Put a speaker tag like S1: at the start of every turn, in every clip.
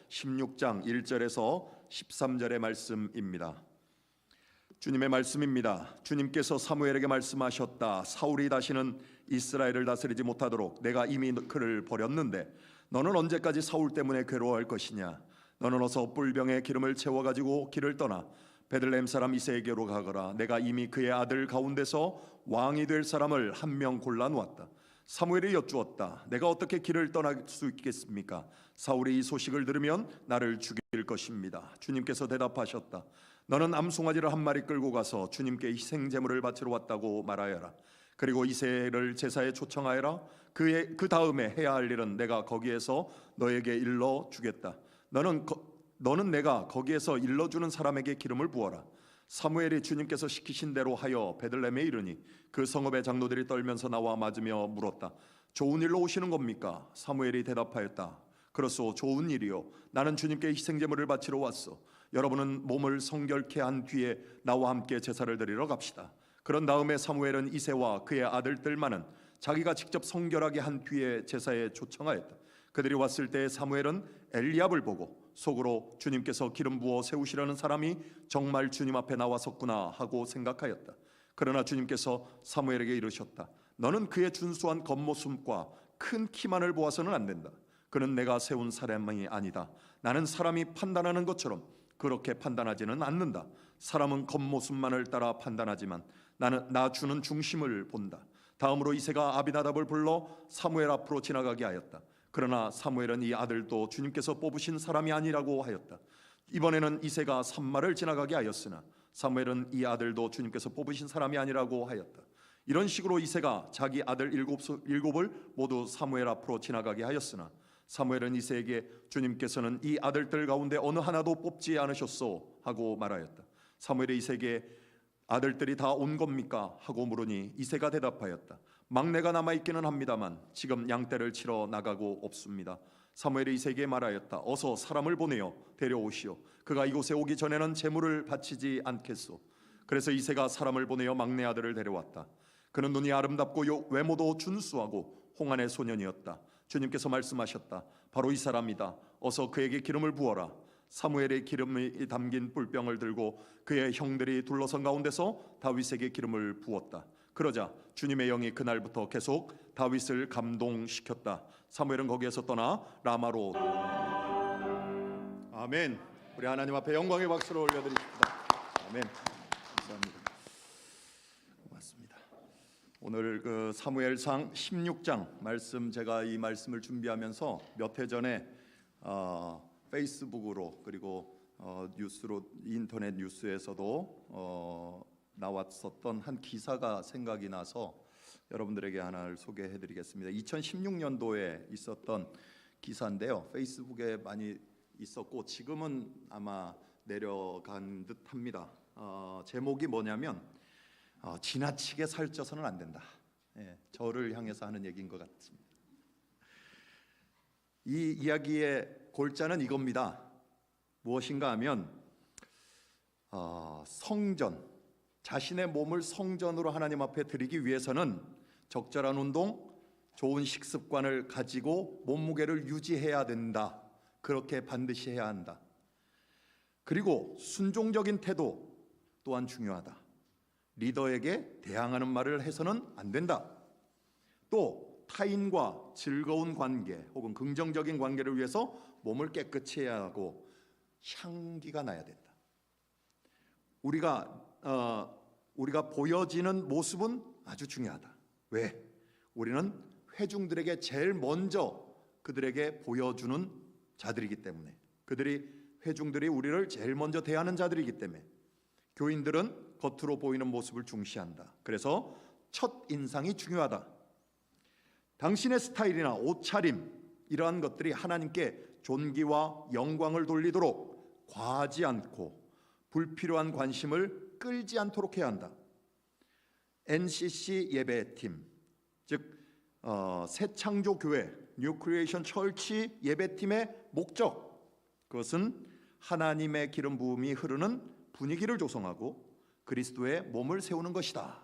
S1: 16장 1절에서 13절의 말씀입니다. 주님의 말씀입니다. 주님께서 사무엘에게 말씀하셨다. 사울이 다시는 이스라엘을 다스리지 못하도록 내가 이미 그를 버렸는데 너는 언제까지 사울 때문에 괴로워할 것이냐? 너는 어서 뿔병에 기름을 채워가지고 길을 떠나 베들레헴 사람 이새에게로 가거라. 내가 이미 그의 아들 가운데서 왕이 될 사람을 한 명 골라 놓았다. 사무엘이 여쭈었다. 내가 어떻게 길을 떠날 수 있겠습니까? 사울이 이 소식을 들으면 나를 죽일 것입니다. 주님께서 대답하셨다. 너는 암송아지를 한 마리 끌고 가서 주님께 희생 제물을 바치러 왔다고 말하여라. 그리고 이새를 제사에 초청하여라. 그 다음에 해야 할 일은 내가 거기에서 너에게 일러 주겠다. 너는 내가 거기에서 일러주는 사람에게 기름을 부어라. 사무엘이 주님께서 시키신 대로 하여 베들레헴에 이르니 그 성읍의 장로들이 떨면서 나와 맞으며 물었다. 좋은 일로 오시는 겁니까? 사무엘이 대답하였다. 그렇소, 좋은 일이요. 나는 주님께 희생제물을 바치러 왔소. 여러분은 몸을 성결케 한 뒤에 나와 함께 제사를 드리러 갑시다. 그런 다음에 사무엘은 이새와 그의 아들들만은 자기가 직접 성결하게 한 뒤에 제사에 초청하였다. 그들이 왔을 때 사무엘은 엘리압을 보고 속으로 주님께서 기름 부어 세우시려는 사람이 정말 주님 앞에 나와섰구나 하고 생각하였다. 그러나 주님께서 사무엘에게 이르셨다. 너는 그의 준수한 겉모습과 큰 키만을 보아서는 안 된다. 그는 내가 세운 사람이 아니다. 나는 사람이 판단하는 것처럼 그렇게 판단하지는 않는다. 사람은 겉모습만을 따라 판단하지만 나는 나 주는 중심을 본다. 다음으로 이새가 아비나답을 불러 사무엘 앞으로 지나가게 하였다. 그러나 사무엘은 이 아들도 주님께서 뽑으신 사람이 아니라고 하였다. 이번에는 이새가 산마를 지나가게 하였으나 사무엘은 이 아들도 주님께서 뽑으신 사람이 아니라고 하였다. 이런 식으로 이새가 자기 아들 일곱을 모두 사무엘 앞으로 지나가게 하였으나 사무엘은 이새에게 주님께서는 이 아들들 가운데 어느 하나도 뽑지 않으셨소 하고 말하였다. 사무엘이 이새에게 아들들이 다 온 겁니까? 하고 물으니 이새가 대답하였다. 막내가 남아있기는 합니다만 지금 양떼를 치러 나가고 없습니다. 사무엘이 이새에게 말하였다. 어서 사람을 보내어 데려오시오. 그가 이곳에 오기 전에는 제물을 바치지 않겠소. 그래서 이새가 사람을 보내어 막내 아들을 데려왔다. 그는 눈이 아름답고 외모도 준수하고 홍안의 소년이었다. 주님께서 말씀하셨다. 바로 이 사람이다. 어서 그에게 기름을 부어라. 사무엘의 기름이 담긴 뿔병을 들고 그의 형들이 둘러선 가운데서 다윗에게 기름을 부었다. 그러자 주님의 영이 그날부터 계속 다윗을 감동시켰다. 사무엘은 거기에서 떠나 라마로. 아멘. 우리 하나님 앞에 영광의 박수를 올려드립니다. 아멘. 감사합니다. 고맙습니다. 오늘 그 사무엘상 16장 말씀, 제가 이 말씀을 준비하면서 몇 해 전에 페이스북으로 그리고 뉴스로, 인터넷 뉴스에서도 나왔었던 한 기사가 생각이 나서 여러분들에게 하나를 소개해드리겠습니다. 2016년도에 있었던 기사인데요. 페이스북에 많이 있었고 지금은 아마 내려간 듯합니다. 제목이 뭐냐면 지나치게 살쪄서는 안 된다. 저를 향해서 하는 얘기인 것 같습니다. 이 이야기의 골자는 이겁니다. 무엇인가 하면 성전, 자신의 몸을 성전으로 하나님 앞에 드리기 위해서는 적절한 운동, 좋은 식습관을 가지고 몸무게를 유지해야 된다. 그렇게 반드시 해야 한다. 그리고 순종적인 태도 또한 중요하다. 리더에게 대항하는 말을 해서는 안 된다. 또 타인과 즐거운 관계 혹은 긍정적인 관계를 위해서 몸을 깨끗이 해야 하고 향기가 나야 된다. 우리가 보여지는 모습은 아주 중요하다. 왜? 우리는 회중들에게 제일 먼저 그들에게 보여주는 자들이기 때문에, 회중들이 우리를 제일 먼저 대하는 자들이기 때문에 교인들은 겉으로 보이는 모습을 중시한다. 그래서 첫 인상이 중요하다. 당신의 스타일이나 옷차림, 이러한 것들이 하나님께 존귀와 영광을 돌리도록 과하지 않고 불필요한 관심을 끌지 않도록 해야 한다. NCC 예배팀, 즉 새창조교회 New Creation Church 예배팀의 목적, 그것은 하나님의 기름 부음이 흐르는 분위기를 조성하고 그리스도의 몸을 세우는 것이다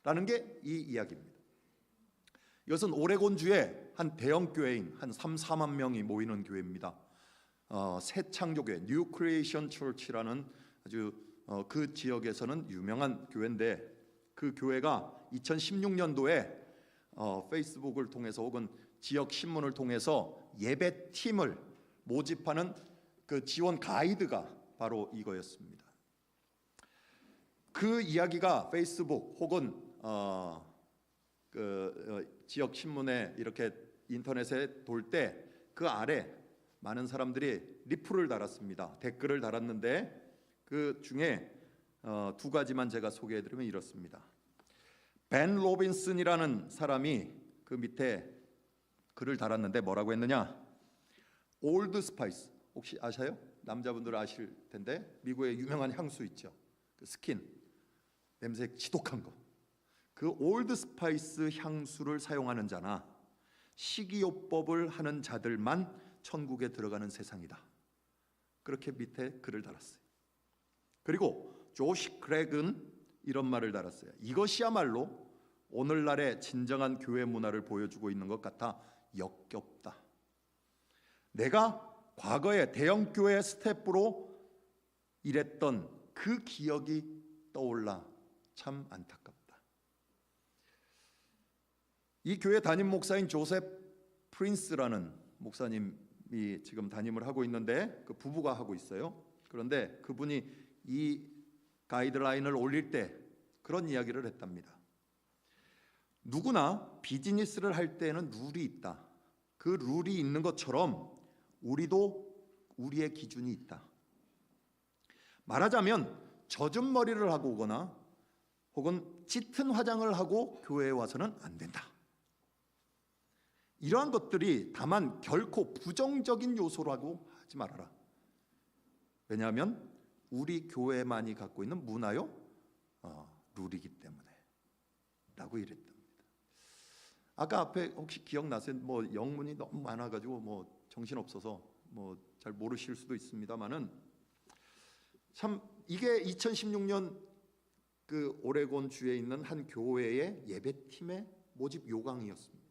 S1: 라는 게 이 이야기입니다. 이것은 오레곤주의 한 대형 교회인 한 3, 4만 명이 모이는 교회입니다. 새 창조교회 뉴 크리에이션 처치라는 아주 그 지역에서는 유명한 교회인데, 그 교회가 2016년도에 페이스북을 통해서 혹은 지역 신문을 통해서 예배팀을 모집하는 그 지원 가이드가 바로 이거였습니다. 그 이야기가 페이스북 혹은 지역 신문에 이렇게 인터넷에 돌 때 그 아래 많은 사람들이 리플을 달았습니다. 댓글을 달았는데 그 중에 두 가지만 제가 소개해드리면 이렇습니다. 벤 로빈슨이라는 사람이 그 밑에 글을 달았는데 뭐라고 했느냐? 올드 스파이스, 혹시 아셔요? 남자분들 아실 텐데 미국의 유명한 향수 있죠. 그 스킨, 냄새 지독한 거. 그 올드 스파이스 향수를 사용하는 자나 식이요법을 하는 자들만 천국에 들어가는 세상이다. 그렇게 밑에 글을 달았어요. 그리고 조시 크랙은 이런 말을 달았어요. 이것이야말로 오늘날의 진정한 교회 문화를 보여주고 있는 것 같아 역겹다. 내가 과거에 대형 교회 스태프로 일했던 그 기억이 떠올라 참 안타깝다. 이 교회 담임 목사인 조셉 프린스라는 목사님이 지금 담임을 하고 있는데 그 부부가 하고 있어요. 그런데 그분이 이 가이드라인을 올릴 때 그런 이야기를 했답니다. 누구나 비즈니스를 할 때는 룰이 있다. 그 룰이 있는 것처럼 우리도 우리의 기준이 있다. 말하자면 젖은 머리를 하고 오거나 혹은 짙은 화장을 하고 교회에 와서는 안 된다. 이러한 것들이 다만 결코 부정적인 요소라고 하지 말아라. 왜냐하면 우리 교회만이 갖고 있는 문화요 룰이기 때문에 라고 이랬답니다. 아까 앞에 혹시 기억나세요? 뭐 영문이 너무 많아가지고 뭐 정신없어서 뭐 잘 모르실 수도 있습니다만은 참 이게 2016년 그 오레곤 주에 있는 한 교회의 예배팀의 모집 요강이었습니다.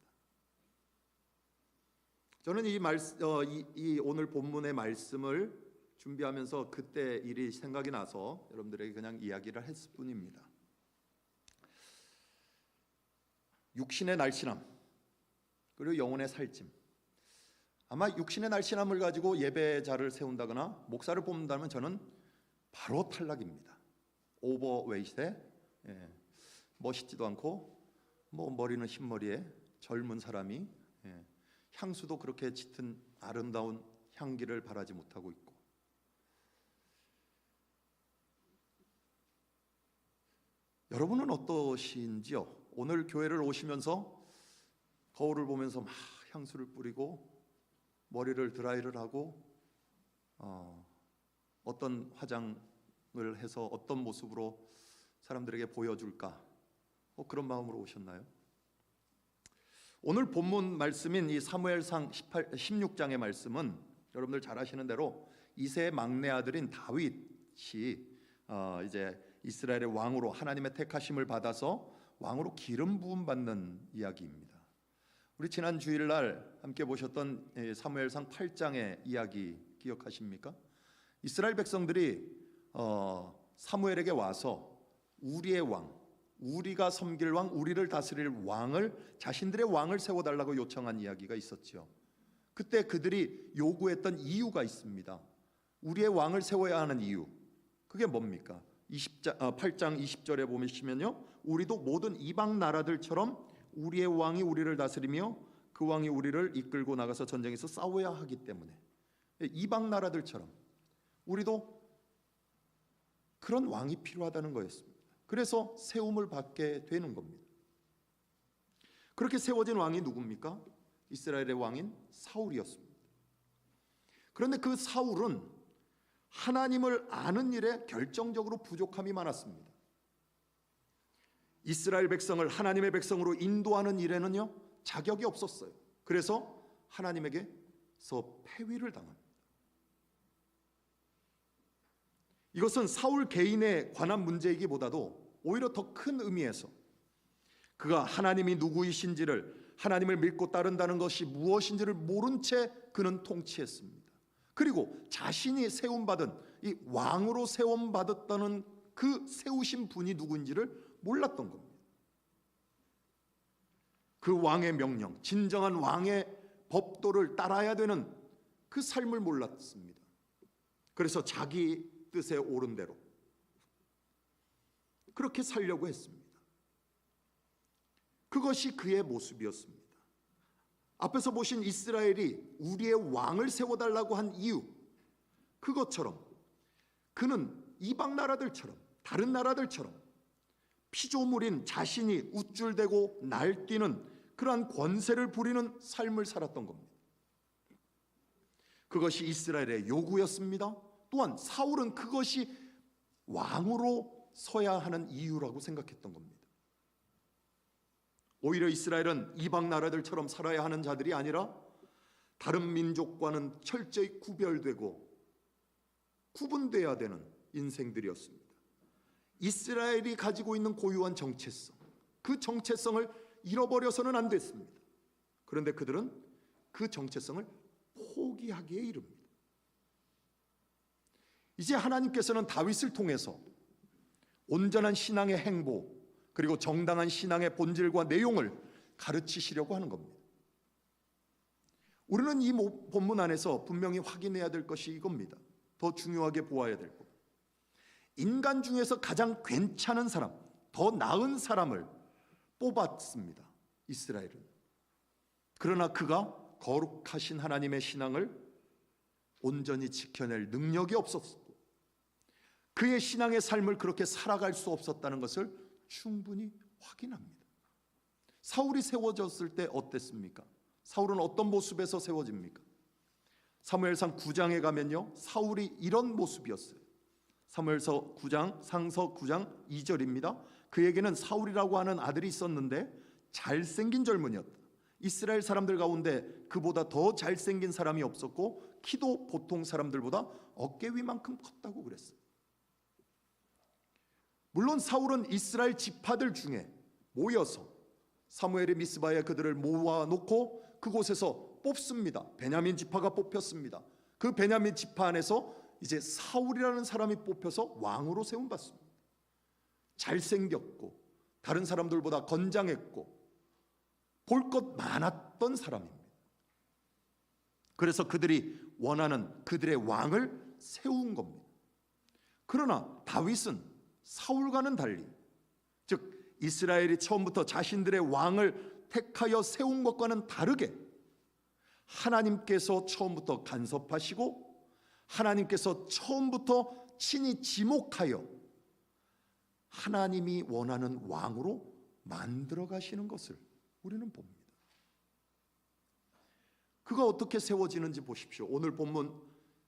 S1: 저는 이 오늘 본문의 말씀을 준비하면서 그때 일이 생각이 나서 여러분들에게 그냥 이야기를 했을 뿐입니다. 육신의 날씬함 그리고 영혼의 살찜. 아마 육신의 날씬함을 가지고 예배자를 세운다거나 목사를 뽑는다면 저는 바로 탈락입니다. 오버웨이트에 멋있지도 않고 뭐 머리는 흰머리에 젊은 사람이 향수도 그렇게 짙은 아름다운 향기를 바라지 못하고 있고, 여러분은 어떠신지요? 오늘 교회를 오시면서 거울을 보면서 막 향수를 뿌리고 머리를 드라이를 하고 어떤 화장을 해서 어떤 모습으로 사람들에게 보여줄까? 그런 마음으로 오셨나요? 오늘 본문 말씀인 이 사무엘상 16장의 말씀은 여러분들 잘 아시는 대로 이새의 막내 아들인 다윗이 이제 이스라엘의 왕으로 하나님의 택하심을 받아서 왕으로 기름 부음 받는 이야기입니다. 우리 지난 주일날 함께 보셨던 사무엘상 8장의 이야기 기억하십니까? 이스라엘 백성들이 사무엘에게 와서 우리의 왕, 우리가 섬길 왕, 우리를 다스릴 왕을, 자신들의 왕을 세워달라고 요청한 이야기가 있었죠. 그때 그들이 요구했던 이유가 있습니다. 우리의 왕을 세워야 하는 이유, 그게 뭡니까? 8장 20절에 보시면요, 우리도 모든 이방 나라들처럼 우리의 왕이 우리를 다스리며 그 왕이 우리를 이끌고 나가서 전쟁에서 싸워야 하기 때문에, 이방 나라들처럼 우리도 그런 왕이 필요하다는 거였습니다. 그래서 세움을 받게 되는 겁니다. 그렇게 세워진 왕이 누굽니까? 이스라엘의 왕인 사울이었습니다. 그런데 그 사울은 하나님을 아는 일에 결정적으로 부족함이 많았습니다. 이스라엘 백성을 하나님의 백성으로 인도하는 일에는요 자격이 없었어요. 그래서 하나님에게서 폐위를 당합니다. 이것은 사울 개인에 관한 문제이기보다도 오히려 더 큰 의미에서 그가 하나님이 누구이신지를, 하나님을 믿고 따른다는 것이 무엇인지를 모른 채 그는 통치했습니다. 그리고 자신이 세움받은 이 왕으로 세움받았다는 그 세우신 분이 누구인지를 몰랐던 겁니다. 그 왕의 명령, 진정한 왕의 법도를 따라야 되는 그 삶을 몰랐습니다. 그래서 자기 뜻에 옳은 대로 그렇게 살려고 했습니다. 그것이 그의 모습이었습니다. 앞에서 보신 이스라엘이 우리의 왕을 세워달라고 한 이유, 그것처럼 그는 이방 나라들처럼, 다른 나라들처럼 피조물인 자신이 우쭐대고 날뛰는 그러한 권세를 부리는 삶을 살았던 겁니다. 그것이 이스라엘의 요구였습니다. 또한 사울은 그것이 왕으로 서야 하는 이유라고 생각했던 겁니다. 오히려 이스라엘은 이방 나라들처럼 살아야 하는 자들이 아니라 다른 민족과는 철저히 구별되고 구분돼야 되는 인생들이었습니다. 이스라엘이 가지고 있는 고유한 정체성, 그 정체성을 잃어버려서는 안 됐습니다. 그런데 그들은 그 정체성을 포기하기에 이릅니다. 이제 하나님께서는 다윗을 통해서 온전한 신앙의 행보, 그리고 정당한 신앙의 본질과 내용을 가르치시려고 하는 겁니다. 우리는 이 본문 안에서 분명히 확인해야 될 것이 이겁니다. 더 중요하게 보아야 될 것. 인간 중에서 가장 괜찮은 사람, 더 나은 사람을 뽑았습니다. 이스라엘은. 그러나 그가 거룩하신 하나님의 신앙을 온전히 지켜낼 능력이 없었고 그의 신앙의 삶을 그렇게 살아갈 수 없었다는 것을 충분히 확인합니다. 사울이 세워졌을 때 어땠습니까? 사울은 어떤 모습에서 세워집니까? 사무엘상 9장에 가면요, 사울이 이런 모습이었어요. 사무엘서 9장, 상서 9장 2절입니다. 그에게는 사울이라고 하는 아들이 있었는데 잘생긴 젊은이였다. 이스라엘 사람들 가운데 그보다 더 잘생긴 사람이 없었고 키도 보통 사람들보다 어깨 위만큼 컸다고 그랬어요. 물론 사울은 이스라엘 지파들 중에 모여서 사무엘의 미스바에 그들을 모아놓고 그곳에서 뽑습니다. 베냐민 지파가 뽑혔습니다. 그 베냐민 지파 안에서 이제 사울이라는 사람이 뽑혀서 왕으로 세움받습니다. 잘생겼고 다른 사람들보다 건장했고 볼 것 많았던 사람입니다. 그래서 그들이 원하는 그들의 왕을 세운 겁니다. 그러나 다윗은 사울과는 달리, 즉 이스라엘이 처음부터 자신들의 왕을 택하여 세운 것과는 다르게 하나님께서 처음부터 간섭하시고 하나님께서 처음부터 친히 지목하여 하나님이 원하는 왕으로 만들어 가시는 것을 우리는 봅니다. 그가 어떻게 세워지는지 보십시오. 오늘 본문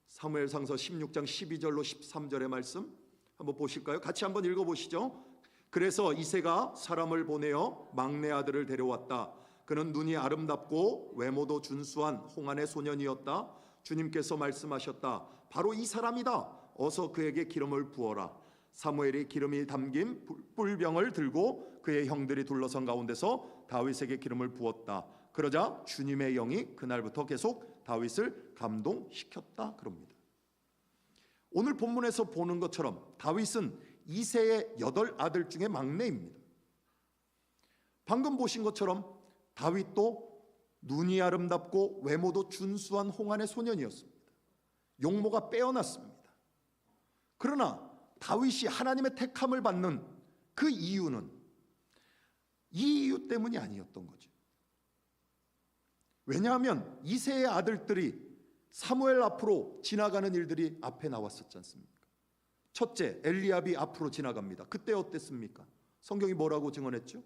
S1: 사무엘상서 16장 12절로 13절의 말씀 한번 보실까요? 같이 한번 읽어보시죠. 그래서 이새가 사람을 보내어 막내 아들을 데려왔다. 그는 눈이 아름답고 외모도 준수한 홍안의 소년이었다. 주님께서 말씀하셨다. 바로 이 사람이다. 어서 그에게 기름을 부어라. 사무엘이 기름이 담긴 뿔병을 들고 그의 형들이 둘러선 가운데서 다윗에게 기름을 부었다. 그러자 주님의 영이 그날부터 계속 다윗을 감동시켰다 그럽니다. 오늘 본문에서 보는 것처럼 다윗은 이새의 8아들 중에 막내입니다. 방금 보신 것처럼 다윗도 눈이 아름답고 외모도 준수한 홍안의 소년이었습니다. 용모가 빼어났습니다. 그러나 다윗이 하나님의 택함을 받는 그 이유는 이 이유 때문이 아니었던 거죠. 왜냐하면 이새의 아들들이 사무엘 앞으로 지나가는 일들이 앞에 나왔었지 않습니까? 첫째, 엘리압이 앞으로 지나갑니다. 그때 어땠습니까? 성경이 뭐라고 증언했죠?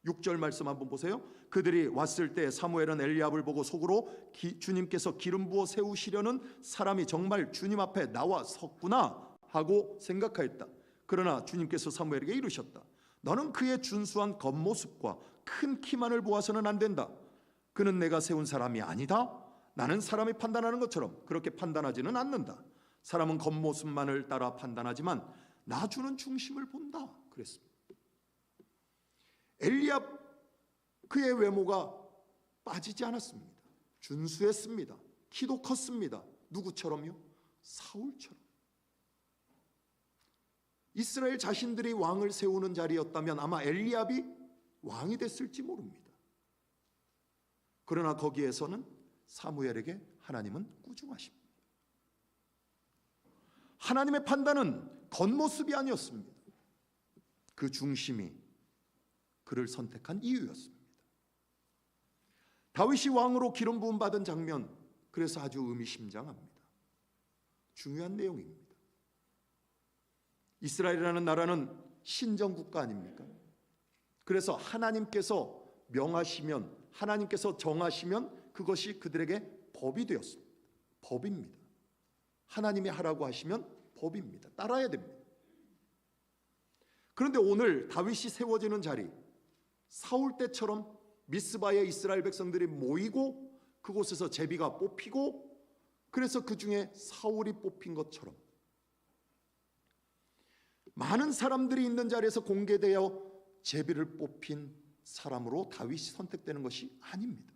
S1: 6절 말씀 한번 보세요. 그들이 왔을 때 사무엘은 엘리압을 보고 속으로 주님께서 기름 부어 세우시려는 사람이 정말 주님 앞에 나와 섰구나 하고 생각하였다. 그러나 주님께서 사무엘에게 이르셨다. 너는 그의 준수한 겉모습과 큰 키만을 보아서는 안 된다. 그는 내가 세운 사람이 아니다. 나는 사람이 판단하는 것처럼 그렇게 판단하지는 않는다. 사람은 겉모습만을 따라 판단하지만 나 주는 중심을 본다. 그랬습니다. 엘리압 그의 외모가 빠지지 않았습니다. 준수했습니다. 키도 컸습니다. 누구처럼요? 사울처럼. 이스라엘 자신들이 왕을 세우는 자리였다면 아마 엘리압이 왕이 됐을지 모릅니다. 그러나 거기에서는 사무엘에게 하나님은 꾸중하십니다. 하나님의 판단은 겉모습이 아니었습니다. 그 중심이 그를 선택한 이유였습니다. 다윗이 왕으로 기름 부음 받은 장면, 그래서 아주 의미심장합니다. 중요한 내용입니다. 이스라엘이라는 나라는 신정국가 아닙니까? 그래서 하나님께서 명하시면, 하나님께서 정하시면 그것이 그들에게 법이 되었습니다. 법입니다. 하나님이 하라고 하시면 법입니다. 따라야 됩니다. 그런데 오늘 다윗이 세워지는 자리, 사울 때처럼 미스바에 이스라엘 백성들이 모이고 그곳에서 제비가 뽑히고, 그래서 그 중에 사울이 뽑힌 것처럼 많은 사람들이 있는 자리에서 공개되어 제비를 뽑힌 사람으로 다윗이 선택되는 것이 아닙니다.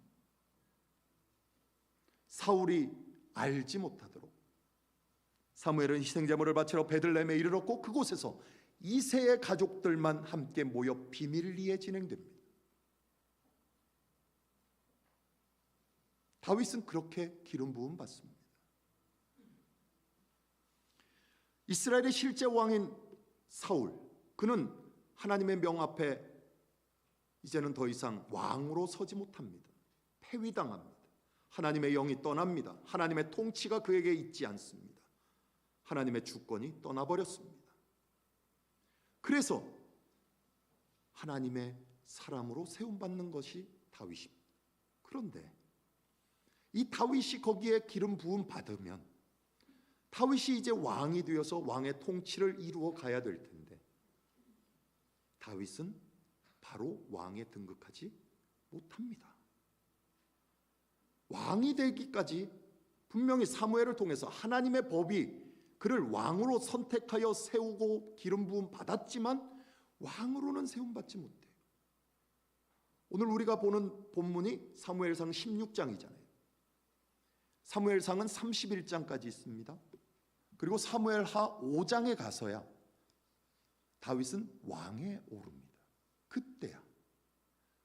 S1: 사울이 알지 못하도록 사무엘은 희생제물을 바치러 베들레헴에 이르렀고 그곳에서 이새의 가족들만 함께 모여 비밀리에 진행됩니다. 다윗은 그렇게 기름 부음 받습니다. 이스라엘의 실제 왕인 사울, 그는 하나님의 명 앞에 이제는 더 이상 왕으로 서지 못합니다. 폐위당합니다. 하나님의 영이 떠납니다. 하나님의 통치가 그에게 있지 않습니다. 하나님의 주권이 떠나버렸습니다. 그래서 하나님의 사람으로 세움받는 것이 다윗입니다. 그런데 이 다윗이 거기에 기름 부음 받으면 다윗이 이제 왕이 되어서 왕의 통치를 이루어 가야 될 텐데 다윗은 바로 왕에 등극하지 못합니다. 왕이 되기까지 분명히 사무엘을 통해서 하나님의 법이 그를 왕으로 선택하여 세우고 기름 부음 받았지만 왕으로는 세움 받지 못해요. 오늘 우리가 보는 본문이 사무엘상 16장이잖아요. 사무엘상은 31장까지 있습니다. 그리고 사무엘하 5장에 가서야 다윗은 왕에 오릅니다. 그때야.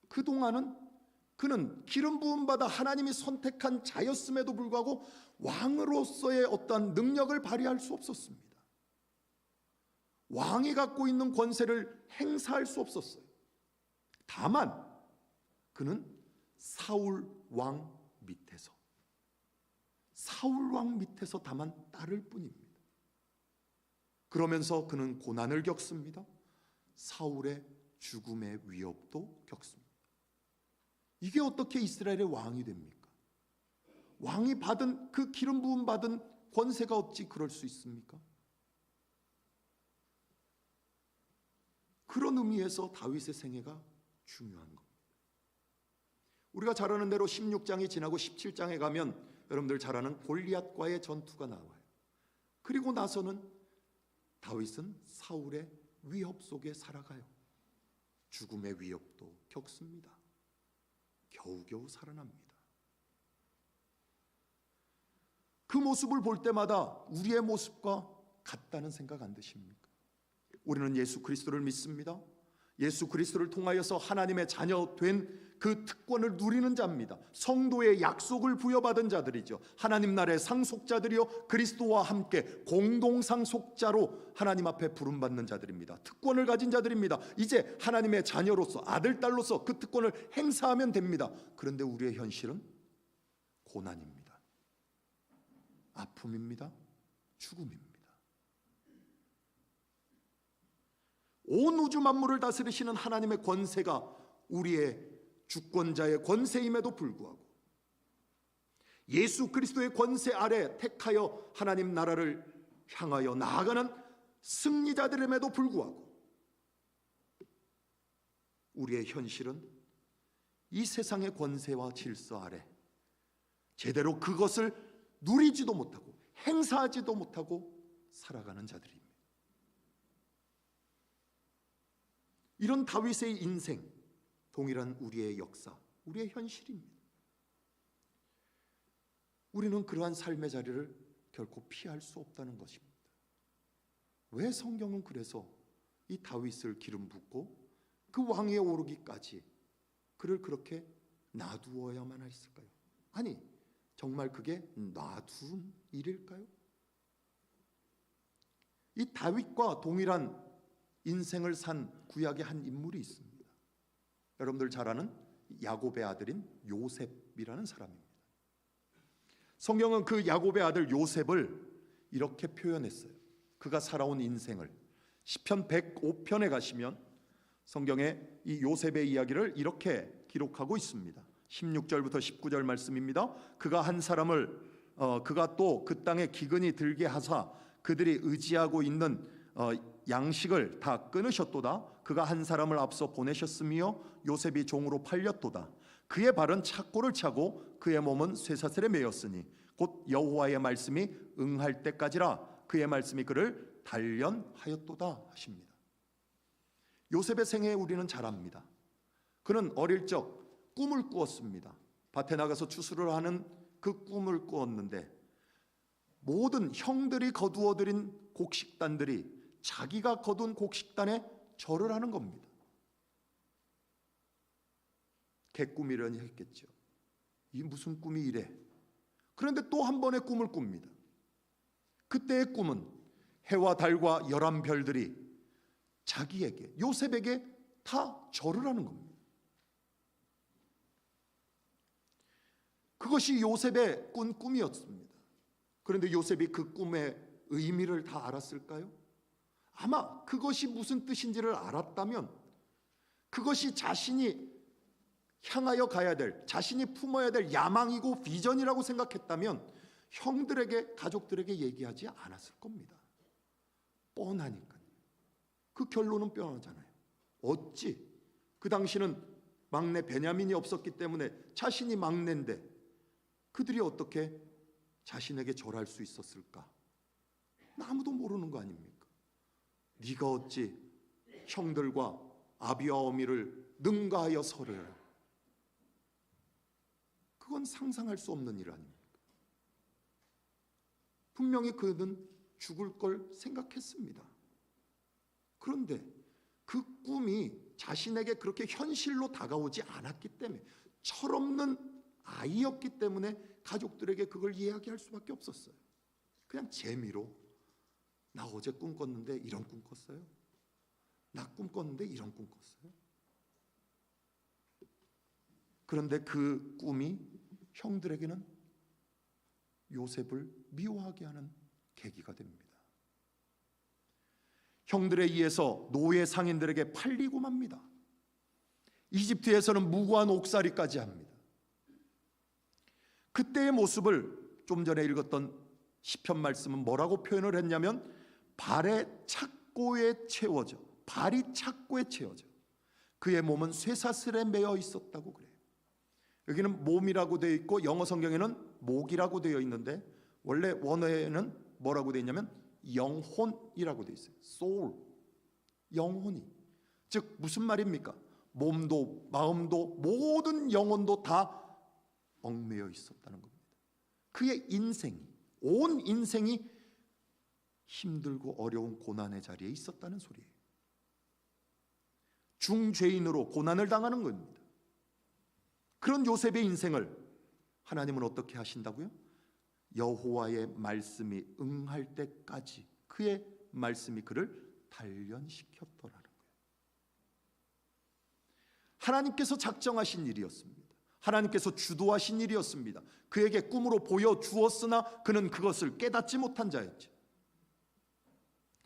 S1: 그동안은 그는 기름 부음 받아 하나님이 선택한 자였음에도 불구하고 왕으로서의 어떠한 능력을 발휘할 수 없었습니다. 왕이 갖고 있는 권세를 행사할 수 없었어요. 다만 그는 사울 왕 밑에서 다만 따를 뿐입니다. 그러면서 그는 고난을 겪습니다. 사울의 죽음의 위협도 겪습니다. 이게 어떻게 이스라엘의 왕이 됩니까? 왕이 받은 그 기름 부음 받은 권세가 어찌 그럴 수 있습니까? 그런 의미에서 다윗의 생애가 중요한 겁니다. 우리가 잘 아는 대로 16장이 지나고 17장에 가면 여러분들 잘 아는 골리앗과의 전투가 나와요. 그리고 나서는 다윗은 사울의 위협 속에 살아가요. 죽음의 위협도 겪습니다. 겨우겨우 살아납니다. 그 모습을 볼 때마다 우리의 모습과 같다는 생각 안 드십니까? 우리는 예수 그리스도를 믿습니다. 예수 그리스도를 통하여서 하나님의 자녀 된 그 특권을 누리는 자입니다. 성도의 약속을 부여받은 자들이죠. 하나님 나라의 상속자들이요, 그리스도와 함께 공동 상속자로 하나님 앞에 부름받는 자들입니다. 특권을 가진 자들입니다. 이제 하나님의 자녀로서, 아들, 딸로서 그 특권을 행사하면 됩니다. 그런데 우리의 현실은 고난입니다. 아픔입니다. 죽음입니다. 온 우주 만물을 다스리시는 하나님의 권세가 우리의 주권자의 권세임에도 불구하고 예수 그리스도의 권세 아래 택하여 하나님 나라를 향하여 나아가는 승리자들임에도 불구하고 우리의 현실은 이 세상의 권세와 질서 아래 제대로 그것을 누리지도 못하고 행사하지도 못하고 살아가는 자들입니다. 이런 다윗의 인생, 동일한 우리의 역사, 우리의 현실입니다. 우리는 그러한 삶의 자리를 결코 피할 수 없다는 것입니다. 왜 성경은 그래서 이 다윗을 기름 붓고 그 왕위에 오르기까지 그를 그렇게 놔두어야만 했을까요? 아니, 정말 그게 놔둔 일일까요? 이 다윗과 동일한 인생을 산 구약의 한 인물이 있습니다. 여러분들 잘 아는 야곱의 아들인 요셉이라는 사람입니다. 성경은 그 야곱의 아들 요셉을 이렇게 표현했어요. 그가 살아온 인생을 시편 105편에 가시면 성경에 이 요셉의 이야기를 이렇게 기록하고 있습니다. 16절부터 19절 말씀입니다. 그가 또 그 땅에 기근이 들게 하사 그들이 의지하고 있는 양식을 다 끊으셨도다. 그가 한 사람을 앞서 보내셨으며 요셉이 종으로 팔렸도다. 그의 발은 착고를 차고 그의 몸은 쇠사슬에 매였으니 곧 여호와의 말씀이 응할 때까지라. 그의 말씀이 그를 단련하였도다 하십니다. 요셉의 생애에 우리는 잘 압니다. 그는 어릴 적 꿈을 꾸었습니다. 밭에 나가서 추수를 하는 그 꿈을 꾸었는데 모든 형들이 거두어들인 곡식단들이 자기가 거둔 곡식단에 절을 하는 겁니다. 개꿈이려니 했겠죠. 이 무슨 꿈이 이래? 그런데 또 한 번의 꿈을 꿉니다. 그때의 꿈은 해와 달과 11별들이 자기에게, 요셉에게 다 절을 하는 겁니다. 그것이 요셉의 꾼 꿈이었습니다. 그런데 요셉이 그 꿈의 의미를 다 알았을까요? 아마 그것이 무슨 뜻인지를 알았다면, 그것이 자신이 향하여 가야 될, 자신이 품어야 될 야망이고 비전이라고 생각했다면 형들에게, 가족들에게 얘기하지 않았을 겁니다. 뻔하니까요. 그 결론은 뻔하잖아요. 어찌 그 당시는 막내 베냐민이 없었기 때문에 자신이 막내인데 그들이 어떻게 자신에게 절할 수 있었을까? 아무도 모르는 거 아닙니까? 네가 어찌 형들과 아비와 어미를 능가하여 설을? 그건 상상할 수 없는 일 아닙니까? 분명히 그는 죽을 걸 생각했습니다. 그런데 그 꿈이 자신에게 그렇게 현실로 다가오지 않았기 때문에, 철없는 아이였기 때문에 가족들에게 그걸 이야기할 수밖에 없었어요. 그냥 재미로, 나 어제 꿈 꿨는데 이런 꿈 꿨어요. 나 꿈 꿨는데 이런 꿈 꿨어요. 그런데 그 꿈이 형들에게는 요셉을 미워하게 하는 계기가 됩니다. 형들에 의해서 노예 상인들에게 팔리고 맙니다. 이집트에서는 무고한 옥살이까지 합니다. 그때의 모습을 좀 전에 읽었던 시편 말씀은 뭐라고 표현을 했냐면 발이 착고에 채워져 그의 몸은 쇠사슬에 매어 있었다고 그래요. 여기는 몸이라고 되어 있고 영어 성경에는 목이라고 되어 있는데 원래 원어에는 뭐라고 되어 있냐면 영혼이라고 되어 있어요. soul, 영혼이. 즉 무슨 말입니까? 몸도 마음도 모든 영혼도 다 얽매여 있었다는 겁니다. 그의 인생이, 온 인생이 힘들고 어려운 고난의 자리에 있었다는 소리예요. 중죄인으로 고난을 당하는 겁니다. 그런 요셉의 인생을 하나님은 어떻게 하신다고요? 여호와의 말씀이 응할 때까지 그의 말씀이 그를 단련시켰더라는 거예요. 하나님께서 작정하신 일이었습니다. 하나님께서 주도하신 일이었습니다. 그에게 꿈으로 보여주었으나 그는 그것을 깨닫지 못한 자였죠.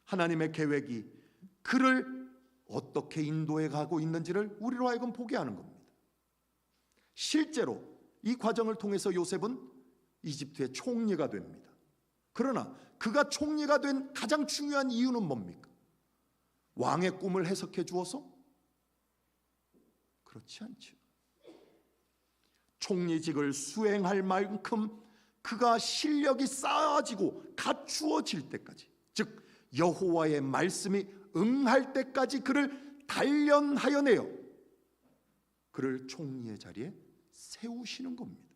S1: 하나님의 계획이 그를 어떻게 인도해 가고 있는지를 우리로 하여금 보게 하는 겁니다. 실제로 이 과정을 통해서 요셉은 이집트의 총리가 됩니다. 그러나 그가 총리가 된 가장 중요한 이유는 뭡니까? 왕의 꿈을 해석해 주어서? 그렇지 않죠. 총리직을 수행할 만큼 그가 실력이 쌓아지고 갖추어질 때까지, 즉 여호와의 말씀이 응할 때까지 그를 단련하여 내어 그를 총리의 자리에 세우시는 겁니다.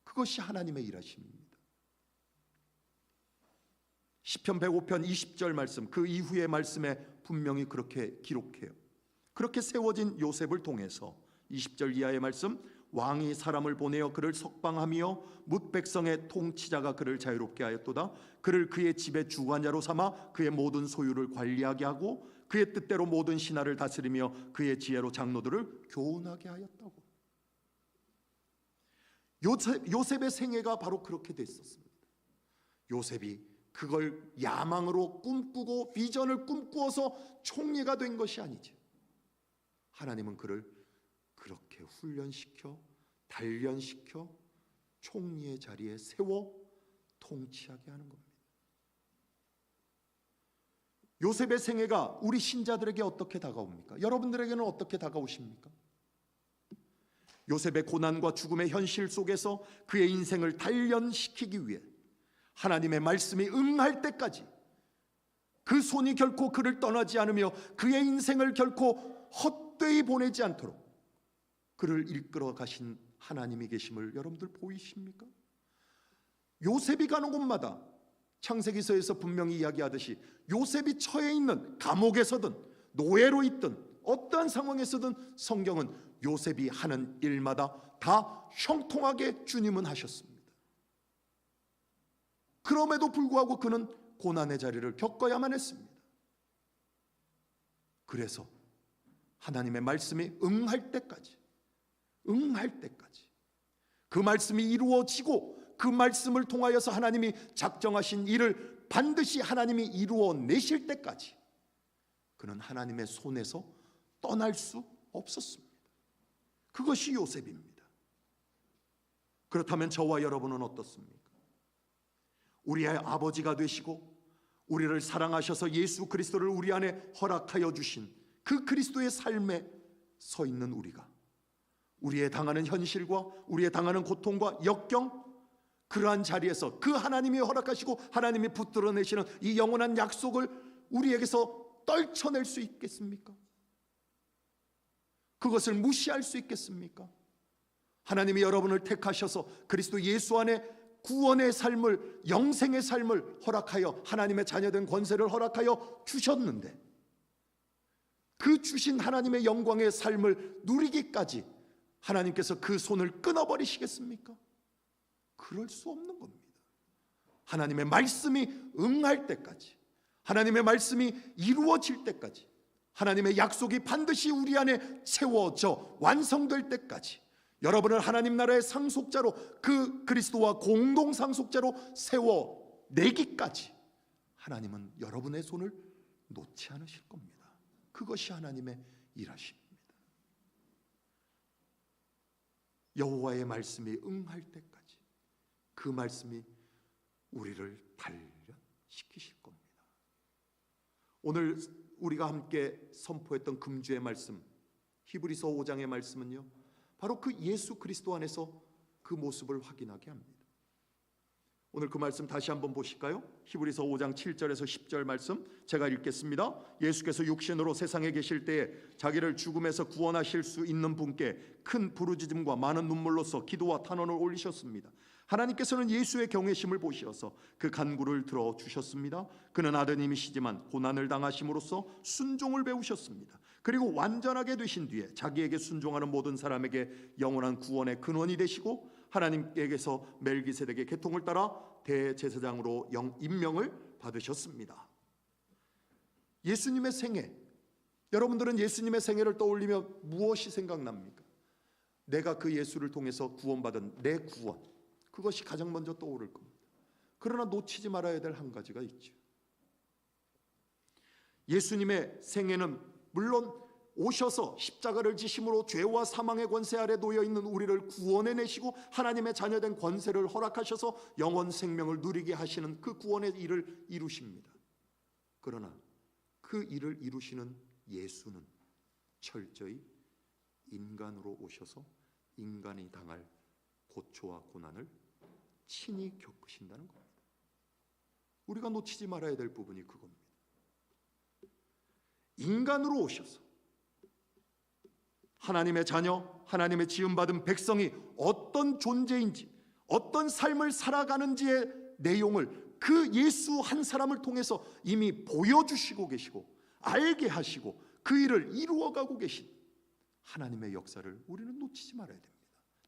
S1: 그것이 하나님의 일하심입니다. 시편 105편 20절 말씀, 그 이후의 말씀에 분명히 그렇게 기록해요. 그렇게 세워진 요셉을 통해서 20절 이하의 말씀, 왕이 사람을 보내어 그를 석방하며 뭇 백성의 통치자가 그를 자유롭게 하였도다. 그를 그의 집의 주관자로 삼아 그의 모든 소유를 관리하게 하고 그의 뜻대로 모든 신하를 다스리며 그의 지혜로 장로들을 교훈하게 하였다고. 요셉의 생애가 바로 그렇게 됐었습니다. 요셉이 그걸 야망으로 꿈꾸고 비전을 꿈꾸어서 총리가 된 것이 아니죠. 하나님은 그를 그렇게 훈련시켜 단련시켜 총리의 자리에 세워 통치하게 하는 겁니다. 요셉의 생애가 우리 신자들에게 어떻게 다가옵니까? 여러분들에게는 어떻게 다가오십니까? 요셉의 고난과 죽음의 현실 속에서 그의 인생을 단련시키기 위해 하나님의 말씀이 응할 때까지 그 손이 결코 그를 떠나지 않으며 그의 인생을 결코 헛되이 보내지 않도록 그를 이끌어 가신 하나님이 계심을 여러분들 보이십니까? 요셉이 가는 곳마다 창세기서에서 분명히 이야기하듯이 요셉이 처해 있는 감옥에서든 노예로 있든 어떠한 상황에서든 성경은 요셉이 하는 일마다 다 형통하게 주님은 하셨습니다. 그럼에도 불구하고 그는 고난의 자리를 겪어야만 했습니다. 그래서 하나님의 말씀이 응할 때까지 그 말씀이 이루어지고 그 말씀을 통하여서 하나님이 작정하신 일을 반드시 하나님이 이루어내실 때까지 그는 하나님의 손에서 떠날 수 없었습니다. 그것이 요셉입니다. 그렇다면 저와 여러분은 어떻습니까? 우리의 아버지가 되시고 우리를 사랑하셔서 예수 그리스도를 우리 안에 허락하여 주신 그 그리스도의 삶에 서 있는 우리가 우리의 당하는 현실과 우리의 당하는 고통과 역경, 그러한 자리에서 그 하나님이 허락하시고 하나님이 붙들어내시는 이 영원한 약속을 우리에게서 떨쳐낼 수 있겠습니까? 그것을 무시할 수 있겠습니까? 하나님이 여러분을 택하셔서 그리스도 예수 안에 구원의 삶을, 영생의 삶을 허락하여 하나님의 자녀된 권세를 허락하여 주셨는데 그 주신 하나님의 영광의 삶을 누리기까지 하나님께서 그 손을 끊어버리시겠습니까? 그럴 수 없는 겁니다. 하나님의 말씀이 응할 때까지, 하나님의 말씀이 이루어질 때까지, 하나님의 약속이 반드시 우리 안에 채워져 완성될 때까지 여러분을 하나님 나라의 상속자로, 그 그리스도와 공동 상속자로 세워내기까지 하나님은 여러분의 손을 놓지 않으실 겁니다. 그것이 하나님의 일하심입니다. 여호와의 말씀이 응할 때까지 그 말씀이 우리를 단련시키실 겁니다. 오늘 우리가 함께 선포했던 금주의 말씀, 히브리서 5장의 말씀은요, 바로 그 예수 그리스도 안에서 그 모습을 확인하게 합니다. 오늘 그 말씀 다시 한번 보실까요? 히브리서 5장 7절에서 10절 말씀 제가 읽겠습니다. 예수께서 육신으로 세상에 계실 때에 자기를 죽음에서 구원하실 수 있는 분께 큰 부르짖음과 많은 눈물로써 기도와 탄원을 올리셨습니다. 하나님께서는 예수의 경외심을 보시어서 그 간구를 들어주셨습니다. 그는 아드님이시지만 고난을 당하심으로써 순종을 배우셨습니다. 그리고 완전하게 되신 뒤에 자기에게 순종하는 모든 사람에게 영원한 구원의 근원이 되시고 하나님께서 멜기세덱의 계통을 따라 대제사장으로 임명을 받으셨습니다. 예수님의 생애, 여러분들은 예수님의 생애를 떠올리며 무엇이 생각납니까? 내가 그 예수를 통해서 구원받은 내 구원, 그것이 가장 먼저 떠오를 겁니다. 그러나 놓치지 말아야 될 한 가지가 있죠. 예수님의 생애는 물론 오셔서 십자가를 지심으로 죄와 사망의 권세 아래 놓여 있는 우리를 구원해 내시고 하나님의 자녀된 권세를 허락하셔서 영원 생명을 누리게 하시는 그 구원의 일을 이루십니다. 그러나 그 일을 이루시는 예수는 철저히 인간으로 오셔서 인간이 당할 고초와 고난을 친히 겪으신다는 겁니다. 우리가 놓치지 말아야 될 부분이 그겁니다. 인간으로 오셔서 하나님의 자녀, 하나님의 지음받은 백성이 어떤 존재인지, 어떤 삶을 살아가는지의 내용을 그 예수 한 사람을 통해서 이미 보여주시고 계시고 알게 하시고 그 일을 이루어가고 계신 하나님의 역사를 우리는 놓치지 말아야 됩니다.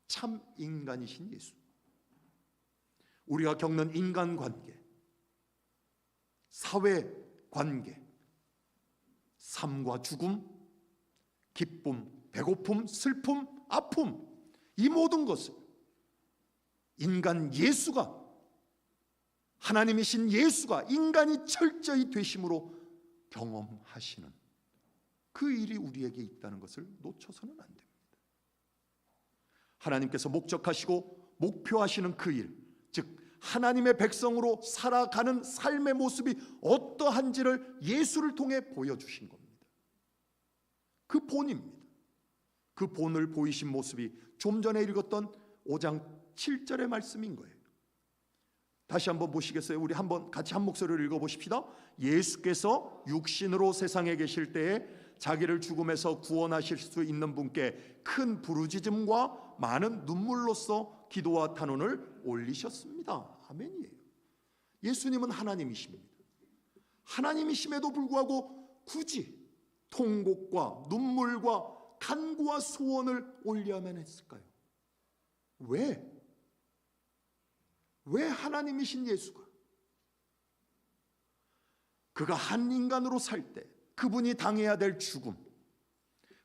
S1: 참 인간이신 예수, 우리가 겪는 인간관계, 사회관계, 삶과 죽음, 기쁨, 배고픔, 슬픔, 아픔, 이 모든 것을 인간 예수가, 하나님이신 예수가 인간이 철저히 되심으로 경험하시는 그 일이 우리에게 있다는 것을 놓쳐서는 안 됩니다. 하나님께서 목적하시고 목표하시는 그 일, 즉 하나님의 백성으로 살아가는 삶의 모습이 어떠한지를 예수를 통해 보여주신 겁니다. 그 본입니다. 그 본을 보이신 모습이 좀 전에 읽었던 5장 7절의 말씀인 거예요. 다시 한번 보시겠어요? 우리 한번 같이 한 목소리로 읽어보십시다. 예수께서 육신으로 세상에 계실 때에 자기를 죽음에서 구원하실 수 있는 분께 큰 부르짖음과 많은 눈물로써 기도와 탄원을 올리셨습니다. 아멘이에요. 예수님은 하나님이십니다. 하나님이심에도 불구하고 굳이 통곡과 눈물과 간구와 소원을 올려야만 했을까요? 왜 하나님이신 예수가 그가 한 인간으로 살 때 그분이 당해야 될 죽음,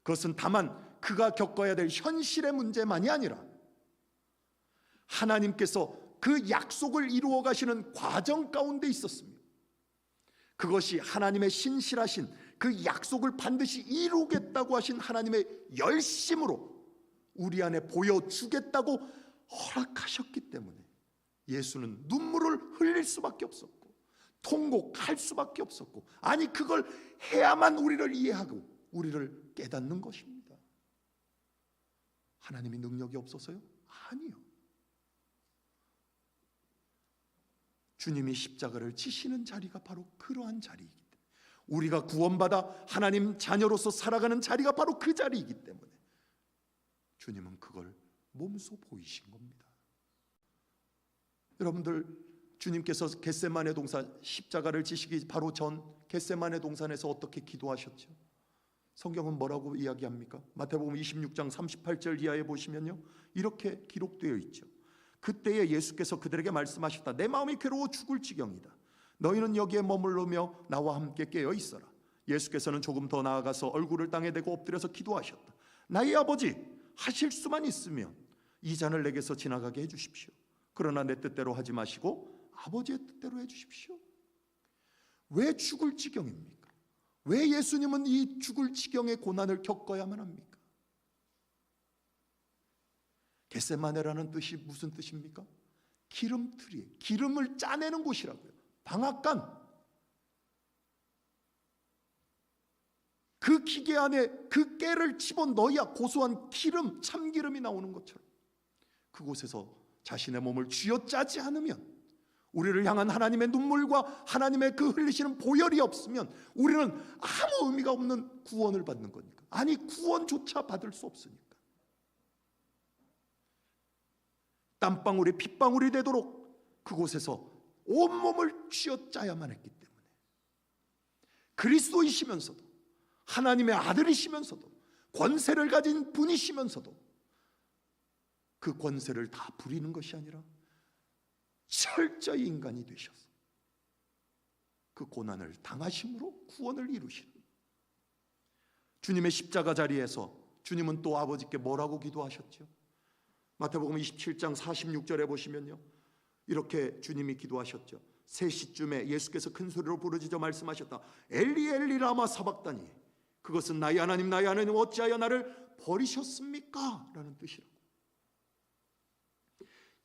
S1: 그것은 다만 그가 겪어야 될 현실의 문제만이 아니라 하나님께서 그 약속을 이루어 가시는 과정 가운데 있었습니다. 그것이 하나님의 신실하신 그 약속을 반드시 이루겠다고 하신 하나님의 열심으로 우리 안에 보여주겠다고 허락하셨기 때문에 예수는 눈물을 흘릴 수밖에 없었고 통곡할 수밖에 없었고, 아니 그걸 해야만 우리를 이해하고 우리를 깨닫는 것입니다. 하나님이 능력이 없어서요? 아니요. 주님이 십자가를 지시는 자리가 바로 그러한 자리이기 때문에, 우리가 구원받아 하나님 자녀로서 살아가는 자리가 바로 그 자리이기 때문에 주님은 그걸 몸소 보이신 겁니다. 여러분들, 주님께서 겟세마네 동산, 십자가를 지시기 바로 전 겟세마네 동산에서 어떻게 기도하셨죠? 성경은 뭐라고 이야기합니까? 마태복음 26장 38절 이하에 보시면요, 이렇게 기록되어 있죠. 그때에 예수께서 그들에게 말씀하셨다. 내 마음이 괴로워 죽을 지경이다. 너희는 여기에 머물르며 나와 함께 깨어 있어라. 예수께서는 조금 더 나아가서 얼굴을 땅에 대고 엎드려서 기도하셨다. 나의 아버지, 하실 수만 있으면 이 잔을 내게서 지나가게 해주십시오. 그러나 내 뜻대로 하지 마시고 아버지의 뜻대로 해주십시오. 왜 죽을 지경입니까? 왜 예수님은 이 죽을 지경의 고난을 겪어야만 합니까? 겟세마네라는 뜻이 무슨 뜻입니까? 기름틀이에요. 기름을 짜내는 곳이라고요. 방앗간. 그 기계 안에 그 깨를 집어넣어야 고소한 기름, 참기름이 나오는 것처럼 그곳에서 자신의 몸을 쥐어짜지 않으면, 우리를 향한 하나님의 눈물과 하나님의 그 흘리시는 보혈이 없으면 우리는 아무 의미가 없는 구원을 받는 거니까. 아니, 구원조차 받을 수 없으니까. 땀방울이 핏방울이 되도록 그곳에서 온몸을 쥐어짜야만 했기 때문에, 그리스도이시면서도 하나님의 아들이시면서도 권세를 가진 분이시면서도 그 권세를 다 부리는 것이 아니라 철저히 인간이 되셔서 그 고난을 당하심으로 구원을 이루시는 주님의 십자가 자리에서 주님은 또 아버지께 뭐라고 기도하셨죠? 마태복음 27장 46절에 보시면요, 이렇게 주님이 기도하셨죠. 3시쯤에 예수께서 큰 소리로 부르짖어 말씀하셨다. 엘리 엘리 라마 사박다니, 그것은 나의 하나님 나의 하나님 어찌하여 나를 버리셨습니까? 라는 뜻이라고.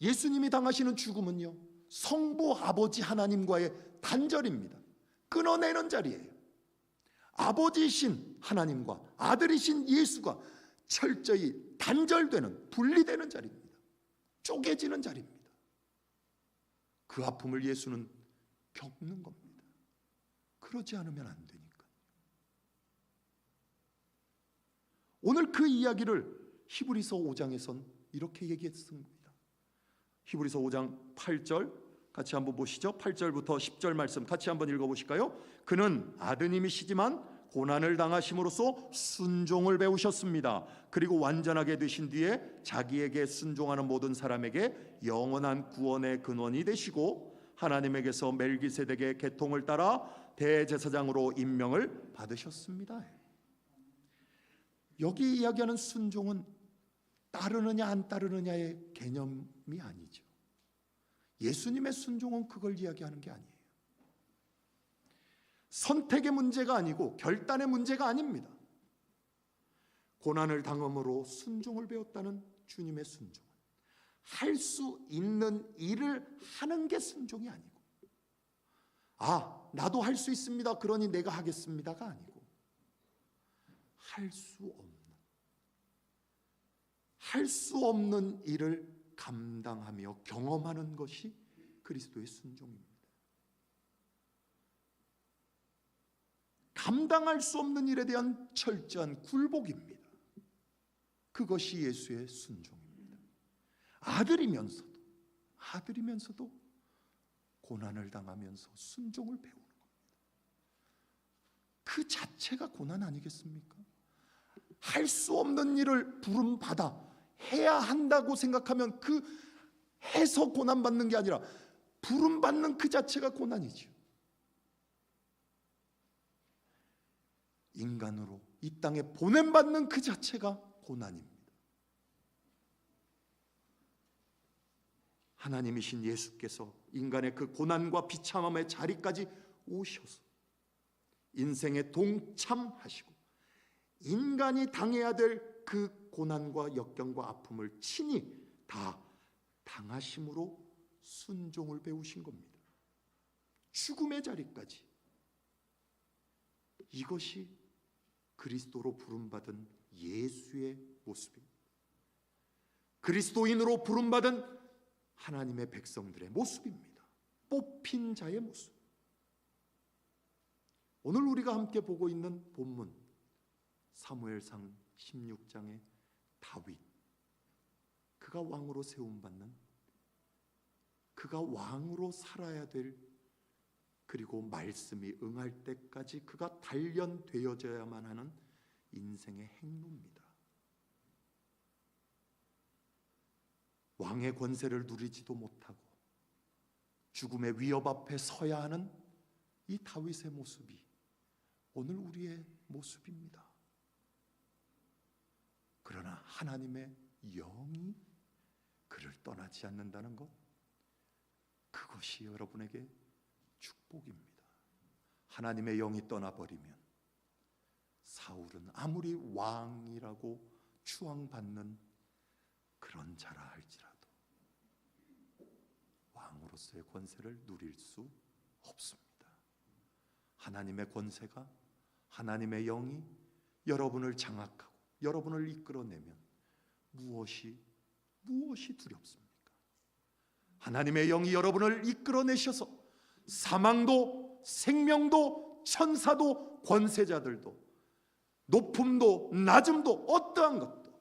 S1: 예수님이 당하시는 죽음은요, 성부 아버지 하나님과의 단절입니다. 끊어내는 자리예요. 아버지이신 하나님과 아들이신 예수가 철저히 단절되는, 분리되는 자리입니다. 쪼개지는 자리입니다. 그 아픔을 예수는 겪는 겁니다. 그러지 않으면 안 되니까. 오늘 그 이야기를 히브리서 5장에선 이렇게 얘기했습니다. 히브리서 5장 8절, 같이 한번 보시죠. 8절부터 10절 말씀 같이 한번 읽어보실까요? 그는 아드님이시지만 고난을 당하심으로써 순종을 배우셨습니다. 그리고 완전하게 되신 뒤에 자기에게 순종하는 모든 사람에게 영원한 구원의 근원이 되시고 하나님에게서 멜기세덱의 계통을 따라 대제사장으로 임명을 받으셨습니다. 여기 이야기하는 순종은 따르느냐 안 따르느냐의 개념이 아니죠. 예수님의 순종은 그걸 이야기하는 게 아니에요. 선택의 문제가 아니고 결단의 문제가 아닙니다. 고난을 당함으로 순종을 배웠다는 주님의 순종은 할 수 있는 일을 하는 게 순종이 아니고, 나도 할 수 있습니다, 그러니 내가 하겠습니다가 아니고, 할 수 없는 일을 감당하며 경험하는 것이 그리스도의 순종입니다. 감당할 수 없는 일에 대한 철저한 굴복입니다. 그것이 예수의 순종입니다. 아들이면서도 고난을 당하면서 순종을 배우는 겁니다. 그 자체가 고난 아니겠습니까? 할 수 없는 일을 부름받아 해야 한다고 생각하면 그 해서 고난받는 게 아니라 부름받는 그 자체가 고난이죠. 인간으로 이 땅에 보냄받는 그 자체가 고난입니다. 하나님이신 예수께서 인간의 그 고난과 비참함의 자리까지 오셔서 인생에 동참하시고 인간이 당해야 될 그 고난과 역경과 아픔을 친히 다 당하심으로 순종을 배우신 겁니다. 죽음의 자리까지. 이것이 그리스도로 부름받은 예수의 모습입니다. 그리스도인으로 부름받은 하나님의 백성들의 모습입니다. 뽑힌 자의 모습. 오늘 우리가 함께 보고 있는 본문 사무엘상 16장의 다윗, 그가 왕으로 세움받는, 그가 왕으로 살아야 될, 그리고 말씀이 응할 때까지 그가 단련되어져야만 하는 인생의 행로입니다. 왕의 권세를 누리지도 못하고 죽음의 위협 앞에 서야 하는 이 다윗의 모습이 오늘 우리의 모습입니다. 그러나 하나님의 영이 그를 떠나지 않는다는 것, 그것이 여러분에게 축복입니다. 하나님의 영이 떠나버리면 사울은 아무리 왕이라고 추앙받는 그런 자라 할지라도 왕으로서의 권세를 누릴 수 없습니다. 하나님의 권세가, 하나님의 영이 여러분을 장악하고 여러분을 이끌어내면 무엇이 두렵습니까? 하나님의 영이 여러분을 이끌어내셔서 사망도 생명도 천사도 권세자들도 높음도 낮음도 어떠한 것도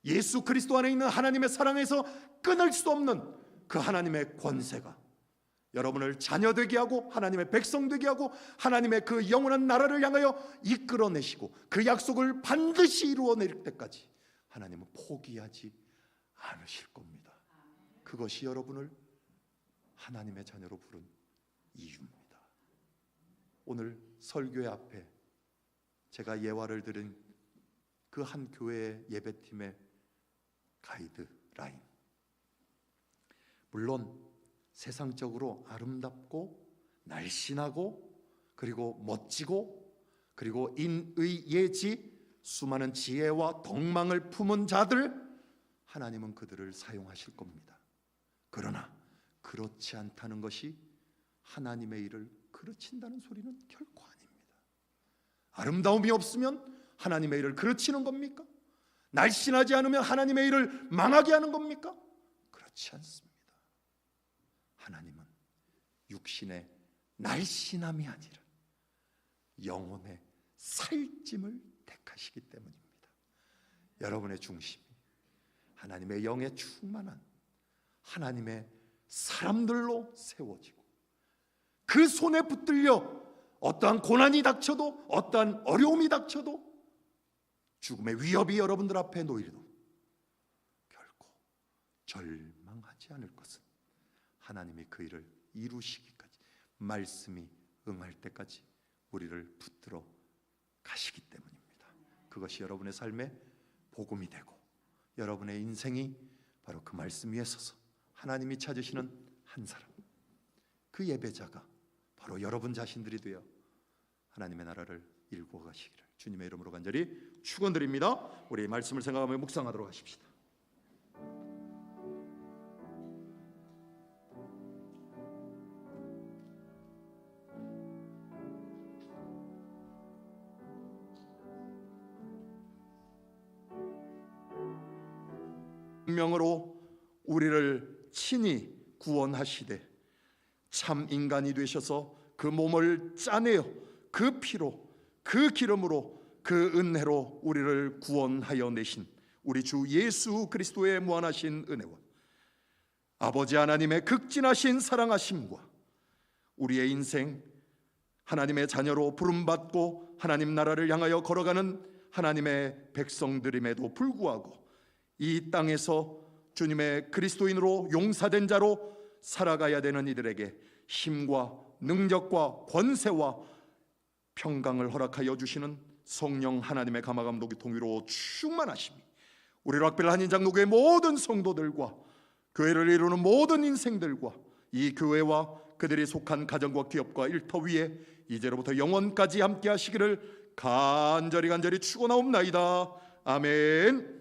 S1: 예수 그리스도 안에 있는 하나님의 사랑에서 끊을 수 없는 그 하나님의 권세가 여러분을 자녀되게 하고 하나님의 백성 되게 하고 하나님의 그 영원한 나라를 향하여 이끌어내시고 그 약속을 반드시 이루어낼 때까지 하나님은 포기하지 않으실 겁니다. 그것이 여러분을 하나님의 자녀로 부른 이유입니다. 오늘 설교회 앞에 제가 예화를 들은 그 한 교회의 예배팀의 가이드라인, 물론 세상적으로 아름답고 날씬하고 그리고 멋지고 그리고 인의 예지 수많은 지혜와 덕망을 품은 자들, 하나님은 그들을 사용하실 겁니다. 그러나 그렇지 않다는 것이 하나님의 일을 그르친다는 소리는 결코 아닙니다. 아름다움이 없으면 하나님의 일을 그르치는 겁니까? 날씬하지 않으면 하나님의 일을 망하게 하는 겁니까? 그렇지 않습니다. 하나님은 육신의 날씬함이 아니라 영혼의 살찜을 택하시기 때문입니다. 여러분의 중심이 하나님의 영에 충만한 하나님의 사람들로 세워지고 그 손에 붙들려 어떠한 고난이 닥쳐도 어떠한 어려움이 닥쳐도 죽음의 위협이 여러분들 앞에 놓이려도 결코 절망하지 않을 것은 하나님이 그 일을 이루시기까지 말씀이 응할 때까지 우리를 붙들어 가시기 때문입니다. 그것이 여러분의 삶의 복음이 되고 여러분의 인생이 바로 그 말씀 위에 서서 하나님이 찾으시는 한 사람, 그 예배자가 바로 여러분 자신들이 되어 하나님의 나라를 일구어 가시기를 주님의 이름으로 간절히 축원드립니다. 우리 말씀을 생각하며 묵상하도록 하십시다. 명으로 우리를 친히 구원하시되 참 인간이 되셔서 그 몸을 짜내어 그 피로 그 기름으로 그 은혜로 우리를 구원하여 내신 우리 주 예수 그리스도의 무한하신 은혜와 아버지 하나님의 극진하신 사랑하심과 우리의 인생 하나님의 자녀로 부름받고 하나님 나라를 향하여 걸어가는 하나님의 백성들임에도 불구하고 이 땅에서 주님의 그리스도인으로 용사된 자로 살아가야 되는 이들에게 힘과 능력과 권세와 평강을 허락하여 주시는 성령 하나님의 감화감독이 통위로 충만하심이 우리 락벨 한인장로교회 모든 성도들과 교회를 이루는 모든 인생들과 이 교회와 그들이 속한 가정과 기업과 일터 위에 이제로부터 영원까지 함께 하시기를 간절히 축원하옵나이다. 아멘.